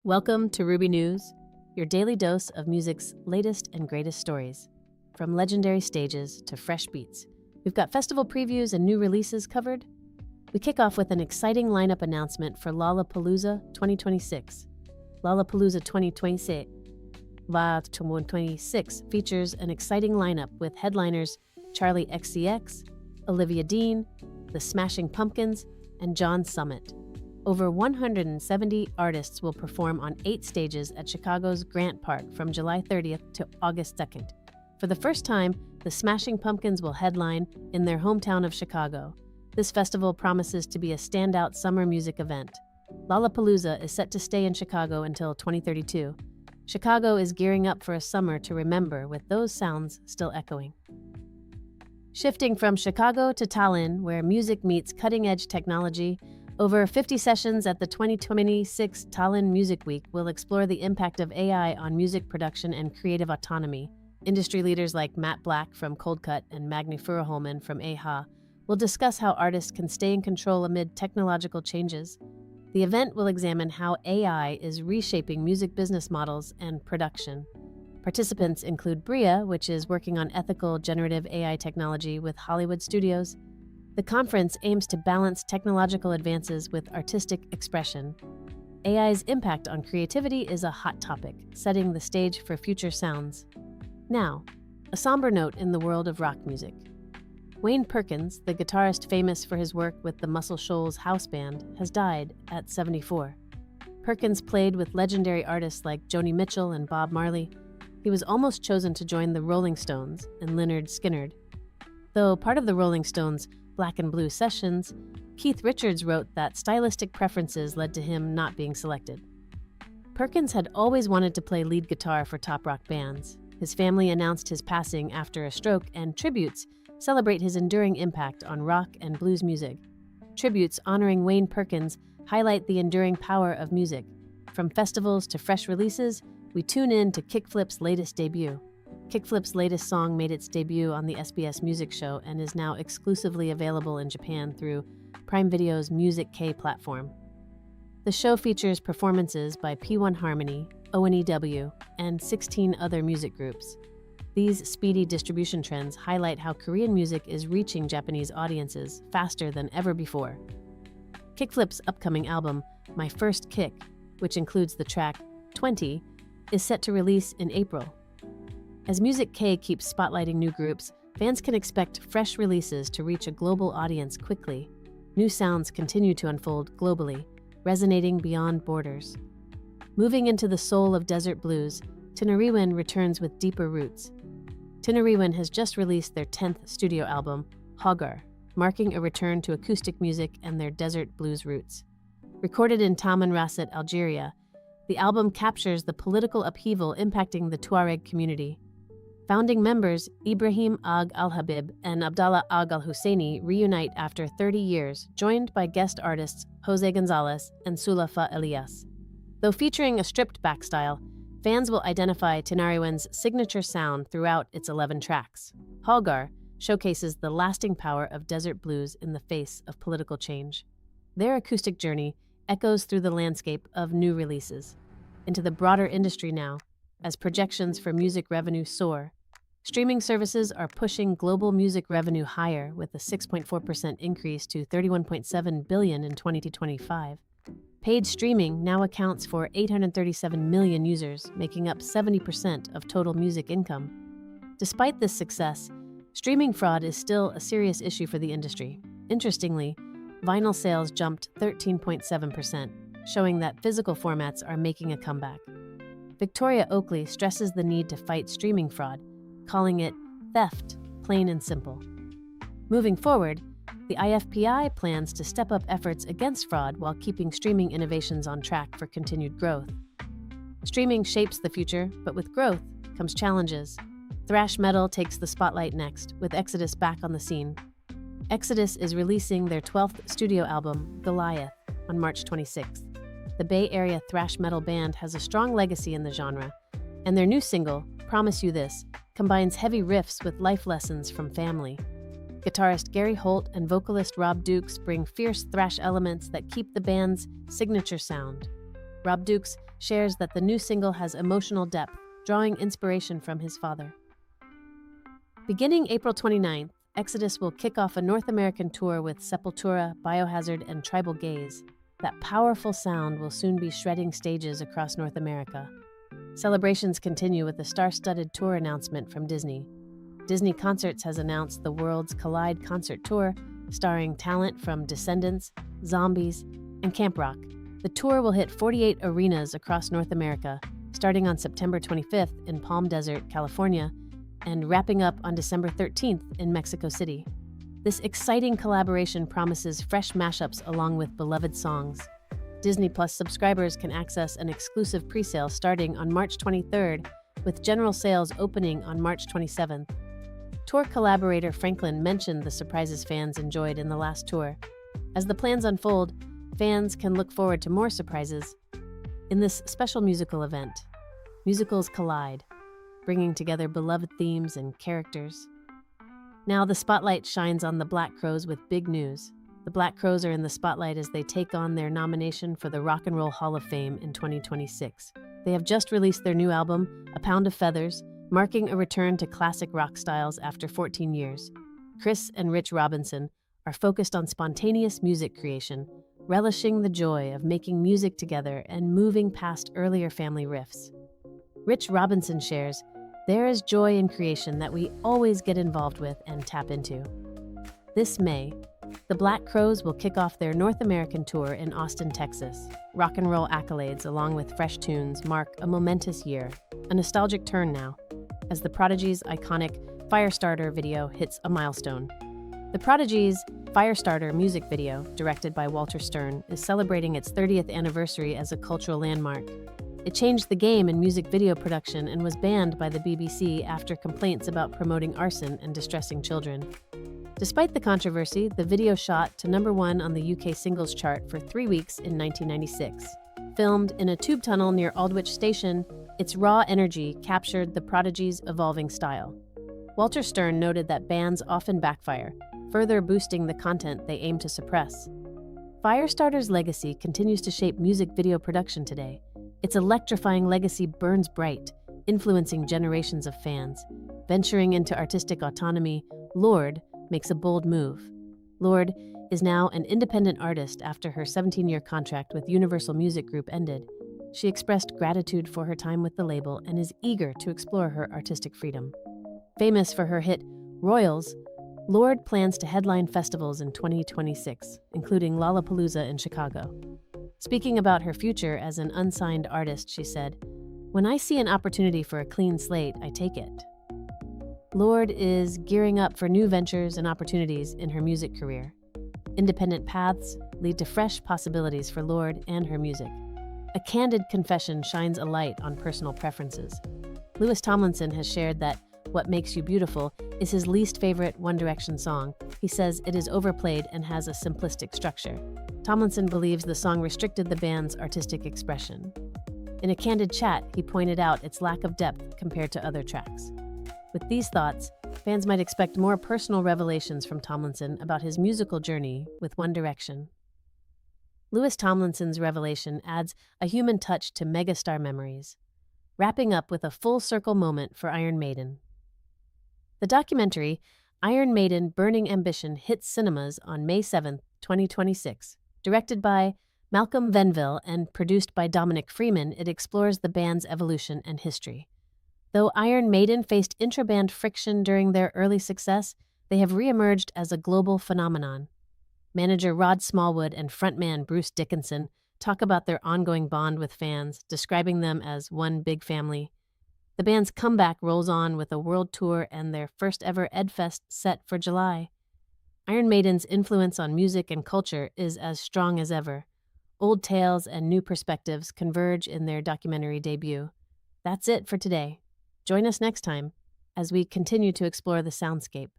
Welcome to Ruby News, your daily dose of music's latest and greatest stories. From legendary stages to fresh beats, we've got festival previews and new releases covered. We kick off with an exciting lineup announcement for Lollapalooza 2026. Lollapalooza 2026 features an exciting lineup with headliners Charli XCX, Olivia Dean, The Smashing Pumpkins, and John Summit. Over 170 artists will perform on 8 stages at Chicago's Grant Park from July 30th to August 2nd. For the first time, the Smashing Pumpkins will headline in their hometown of Chicago. This festival promises to be a standout summer music event. Lollapalooza is set to stay in Chicago until 2032. Chicago is gearing up for a summer to remember, with those sounds still echoing. Shifting from Chicago to Tallinn, where music meets cutting-edge technology, over 50 sessions at the 2026 Tallinn Music Week will explore the impact of AI on music production and creative autonomy. Industry leaders like Matt Black from Cold Cut and Magni Furuholmen from AHA will discuss how artists can stay in control amid technological changes. The event will examine how AI is reshaping music business models and production. Participants include Bria, which is working on ethical generative AI technology with Hollywood studios. The conference aims to balance technological advances with artistic expression. AI's impact on creativity is a hot topic, setting the stage for future sounds. Now, a somber note in the world of rock music. Wayne Perkins, the guitarist famous for his work with the Muscle Shoals house band, has died at 74. Perkins played with legendary artists like Joni Mitchell and Bob Marley. He was almost chosen to join the Rolling Stones and Lynyrd Skynyrd. Though part of the Rolling Stones' Black and Blue sessions, Keith Richards wrote that stylistic preferences led to him not being selected. Perkins had always wanted to play lead guitar for top rock bands. His family announced his passing after a stroke, and tributes celebrate his enduring impact on rock and blues music. Tributes honoring Wayne Perkins highlight the enduring power of music. From festivals to fresh releases, we tune in to KickFlip's latest debut. KickFlip's latest song made its debut on the SBS Music Show and is now exclusively available in Japan through Prime Video's Music K platform. The show features performances by P1 Harmony, ONEW, and 16 other music groups. These speedy distribution trends highlight how Korean music is reaching Japanese audiences faster than ever before. KickFlip's upcoming album, My First Kick, which includes the track 20, is set to release in April. As Music K keeps spotlighting new groups, fans can expect fresh releases to reach a global audience quickly. New sounds continue to unfold globally, resonating beyond borders. Moving into the soul of desert blues, Tinariwen returns with deeper roots. Tinariwen has just released their 10th studio album, Hoggar, marking a return to acoustic music and their desert blues roots. Recorded in Tamanrasset, Algeria, the album captures the political upheaval impacting the Tuareg community. Founding members Ibrahim Ag Al-Habib and Abdallah Ag Al-Husseini reunite after 30 years, joined by guest artists Jose Gonzalez and Sulafa Elias. Though featuring a stripped-back style, fans will identify Tinariwen's signature sound throughout its 11 tracks. Hoggar showcases the lasting power of desert blues in the face of political change. Their acoustic journey echoes through the landscape of new releases. Into the broader industry now, as projections for music revenue soar, streaming services are pushing global music revenue higher with a 6.4% increase to $31.7 billion in 2025. Paid streaming now accounts for 837 million users, making up 70% of total music income. Despite this success, streaming fraud is still a serious issue for the industry. Interestingly, vinyl sales jumped 13.7%, showing that physical formats are making a comeback. Victoria Oakley stresses the need to fight streaming fraud, calling it theft, plain and simple. Moving forward, the IFPI plans to step up efforts against fraud while keeping streaming innovations on track for continued growth. Streaming shapes the future, but with growth comes challenges. Thrash metal takes the spotlight next, with Exodus back on the scene. Exodus is releasing their 12th studio album, Goliath, on March 26th. The Bay Area thrash metal band has a strong legacy in the genre, and their new single, Promise You This, combines heavy riffs with life lessons from family. Guitarist Gary Holt and vocalist Rob Dukes bring fierce thrash elements that keep the band's signature sound. Rob Dukes shares that the new single has emotional depth, drawing inspiration from his father. Beginning April 29th, Exodus will kick off a North American tour with Sepultura, Biohazard, and Tribal Gaze. That powerful sound will soon be shredding stages across North America. Celebrations continue with a star-studded tour announcement from Disney. Disney Concerts has announced the Worlds Collide concert tour, starring talent from Descendants, Zombies, and Camp Rock. The tour will hit 48 arenas across North America, starting on September 25th in Palm Desert, California, and wrapping up on December 13th in Mexico City. This exciting collaboration promises fresh mashups along with beloved songs. Disney Plus subscribers can access an exclusive presale starting on March 23rd, with general sales opening on March 27th. Tour collaborator Franklin mentioned the surprises fans enjoyed in the last tour. As the plans unfold, fans can look forward to more surprises. In this special musical event, musicals collide, bringing together beloved themes and characters. Now the spotlight shines on the Black Crowes with big news. The Black Crowes are in the spotlight as they take on their nomination for the Rock and Roll Hall of Fame in 2026. They have just released their new album, A Pound of Feathers, marking a return to classic rock styles after 14 years. Chris and Rich Robinson are focused on spontaneous music creation, relishing the joy of making music together and moving past earlier family riffs. Rich Robinson shares, "There is joy in creation that we always get involved with and tap into." This May, the Black Crowes will kick off their North American tour in Austin, Texas. Rock and roll accolades along with fresh tunes mark a momentous year, a nostalgic turn now, as the Prodigy's iconic Firestarter video hits a milestone. The Prodigy's Firestarter music video, directed by Walter Stern, is celebrating its 30th anniversary as a cultural landmark. It changed the game in music video production and was banned by the BBC after complaints about promoting arson and distressing children. Despite the controversy, the video shot to #1 on the UK singles chart for 3 weeks in 1996. Filmed in a tube tunnel near Aldwych Station, its raw energy captured the Prodigy's evolving style. Walter Stern noted that bans often backfire, further boosting the content they aim to suppress. Firestarter's legacy continues to shape music video production today. Its electrifying legacy burns bright, influencing generations of fans. Venturing into artistic autonomy, Lorde makes a bold move. Lorde is now an independent artist after her 17-year contract with Universal Music Group ended. She expressed gratitude for her time with the label and is eager to explore her artistic freedom. Famous for her hit Royals, Lorde plans to headline festivals in 2026, including Lollapalooza in Chicago. Speaking about her future as an unsigned artist, she said, "When I see an opportunity for a clean slate, I take it." Lorde is gearing up for new ventures and opportunities in her music career. Independent paths lead to fresh possibilities for Lorde and her music. A candid confession shines a light on personal preferences. Louis Tomlinson has shared that What Makes You Beautiful is his least favorite One Direction song. He says it is overplayed and has a simplistic structure. Tomlinson believes the song restricted the band's artistic expression. In a candid chat, he pointed out its lack of depth compared to other tracks. With these thoughts, fans might expect more personal revelations from Tomlinson about his musical journey with One Direction. Louis Tomlinson's revelation adds a human touch to megastar memories, wrapping up with a full-circle moment for Iron Maiden. The documentary, Iron Maiden Burning Ambition, hits cinemas on May 7, 2026. Directed by Malcolm Venville and produced by Dominic Freeman, it explores the band's evolution and history. Though Iron Maiden faced intra-band friction during their early success, they have re-emerged as a global phenomenon. Manager Rod Smallwood and frontman Bruce Dickinson talk about their ongoing bond with fans, describing them as one big family. The band's comeback rolls on with a world tour and their first-ever Edfest set for July. Iron Maiden's influence on music and culture is as strong as ever. Old tales and new perspectives converge in their documentary debut. That's it for today. Join us next time as we continue to explore the soundscape.